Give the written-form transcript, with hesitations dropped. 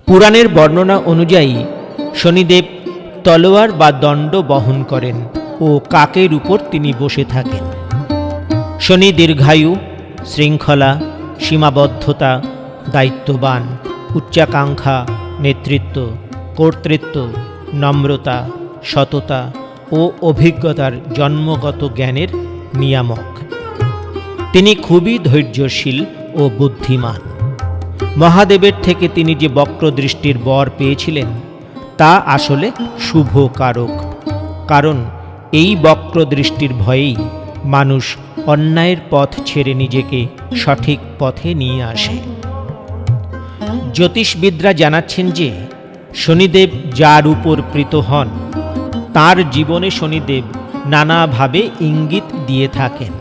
পুরাণের বর্ণনা অনুযায়ী শনিদেব তলোয়ার বা দণ্ড বহন করেন ও কাকের উপর তিনি বসে থাকেন। শনি দীর্ঘায়ু, শৃঙ্খলা, সীমাবদ্ধতা, দায়িত্ববান, উচ্চাকাঙ্ক্ষা, নেতৃত্ব, কর্তৃত্ব, নম্রতা, সততা ও অভিজ্ঞতার জন্মগত জ্ঞানের নিয়ামক। তিনি খুবই ধৈর্যশীল ও বুদ্ধিমান। মহাদেবের থেকে তিনি যে বক্রদৃষ্টির বর পেয়েছিলেন তা আসলে শুভ কারক, কারণ এই বক্রদৃষ্টির ভয়েই মানুষ অন্যায়ের পথ ছেড়ে নিজেকে সঠিক পথে নিয়ে আসে। জ্যোতিষবিদরা জানাচ্ছেন যে শনিদেব যার উপর প্রীত হন তার জীবনে শনিদেব নানাভাবে ইঙ্গিত দিয়ে থাকেন।